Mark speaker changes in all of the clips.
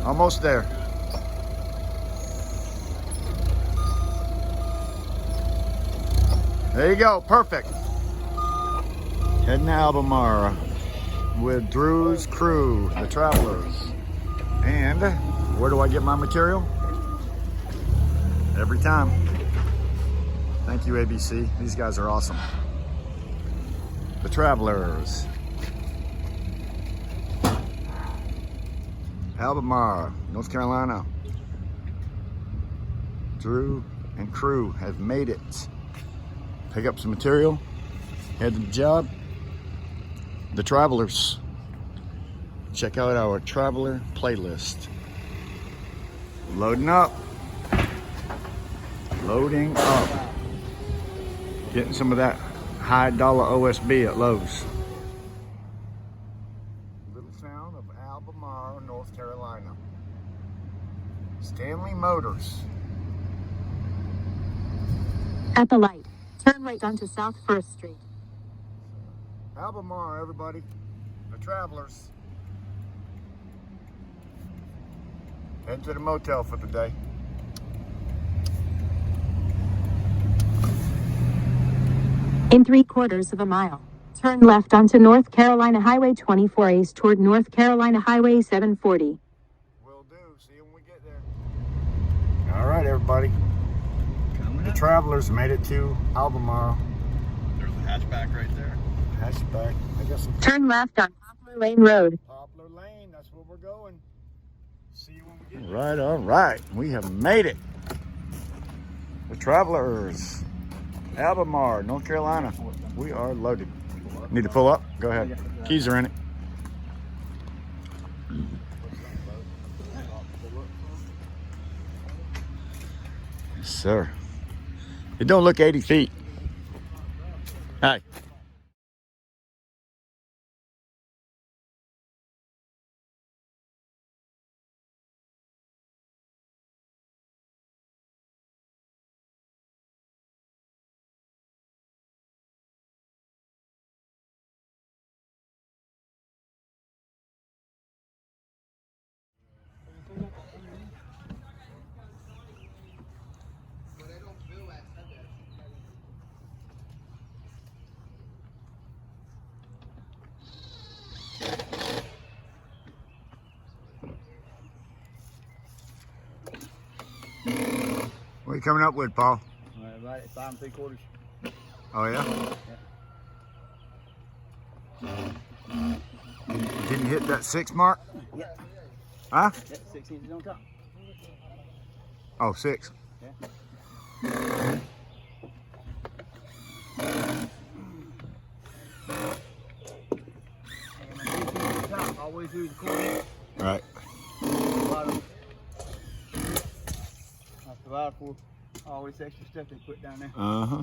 Speaker 1: Almost there. There you go, perfect. Heading to Albemarle with Drew's crew, the Travelers. And where do I get my material? Every time. Thank you, ABC. These guys are awesome. The Travelers. Albemarle, North Carolina. Drew and crew have made it. Pick up some material, head to the job. The Travelers. Check out our Traveler playlist. Loading up. Loading up. Getting some of that high dollar OSB at Lowe's. Little town of Albemarle, North Carolina. Stanley Motors.
Speaker 2: At the light, turn right onto South 1st Street.
Speaker 1: Albemarle, everybody. The Travelers. Heading to the motel for the day.
Speaker 2: In 3/4 of a mile, turn left onto North Carolina Highway 24 East toward North Carolina Highway 740.
Speaker 1: Will do. See you when we get there. All right, everybody. The Travelers made it to Albemarle.
Speaker 3: There's a hatchback right there.
Speaker 1: Hatchback. I guess some
Speaker 2: Turn left on Poplar Lane Road.
Speaker 1: Poplar Lane. That's where we're going. See you when we get there. All right. We have made it. The Travelers. Albemarle, North Carolina. We are loaded. Need to pull up? Go ahead. Keys are in it. Yes, sir. It don't look 80 feet. Hi. What are you coming up with, Paul?
Speaker 3: Right at 5 3/4.
Speaker 1: Oh, yeah? Didn't hit that 6 mark?
Speaker 3: Yeah.
Speaker 1: Huh?
Speaker 3: Yeah, 6 inches on top.
Speaker 1: Oh, 6.
Speaker 3: Yeah. Always through the corner.
Speaker 1: Right.
Speaker 3: Bottom. I provide for all this extra stuff they put down there.
Speaker 1: Uh-huh.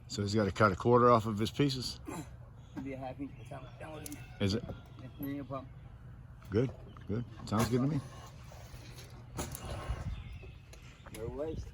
Speaker 1: So he's got to cut a quarter off of his pieces?
Speaker 3: It'll be a half inch.
Speaker 1: Is it?
Speaker 3: Yeah, no problem.
Speaker 1: Good, good. Sounds good to me.
Speaker 3: No waste.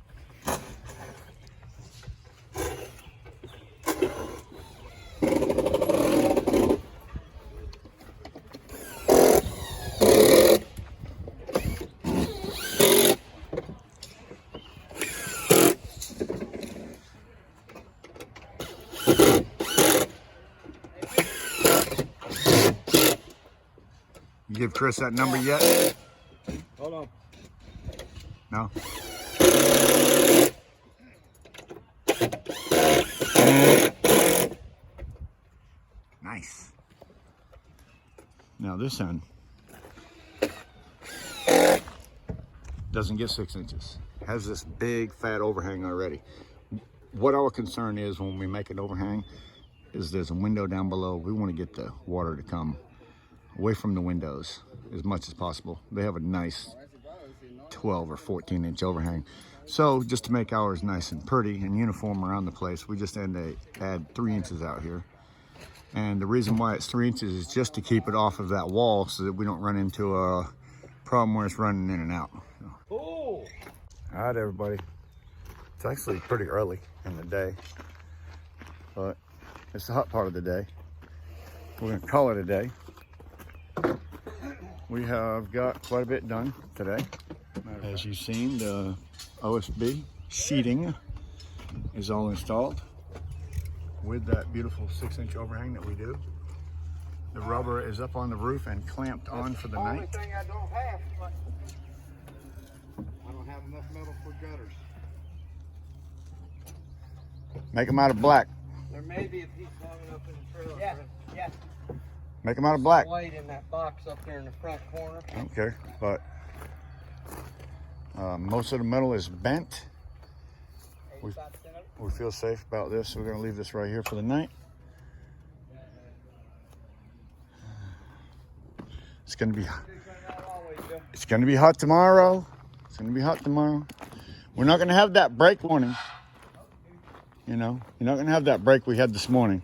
Speaker 1: You give Chris that number yet?
Speaker 3: Hold on.
Speaker 1: No? Nice. Now this end doesn't get 6 inches. Has this big fat overhang already. What our concern is when we make an overhang is there's a window down below. We want to get the water to come away from the windows as much as possible. They have a nice 12 or 14 inch overhang. So just to make ours nice and pretty and uniform around the place, we just add 3 inches out here. And the reason why it's 3 inches is just to keep it off of that wall so that we don't run into a problem where it's running in and out.
Speaker 3: Oh.
Speaker 1: All right, everybody. It's actually pretty early in the day, but it's the hot part of the day. We're gonna call it a day. We have got quite a bit done today. As you've seen, the OSB sheeting is all installed with that beautiful 6-inch overhang that we do. The rubber is up on the roof and clamped on for the night.
Speaker 3: Thing I don't have enough metal for gutters.
Speaker 1: Make them out of black.
Speaker 3: There may be a piece long enough in the trailer. Yeah, yeah.
Speaker 1: Make them out of black.
Speaker 3: White in that box up there in the front corner.
Speaker 1: I don't care, but most of the metal is bent. We feel safe about this, so we're going to leave this right here for the night. It's going to be hot tomorrow. It's going to be hot tomorrow. We're not going to have that break warning. You know, you're not going to have that break we had this morning.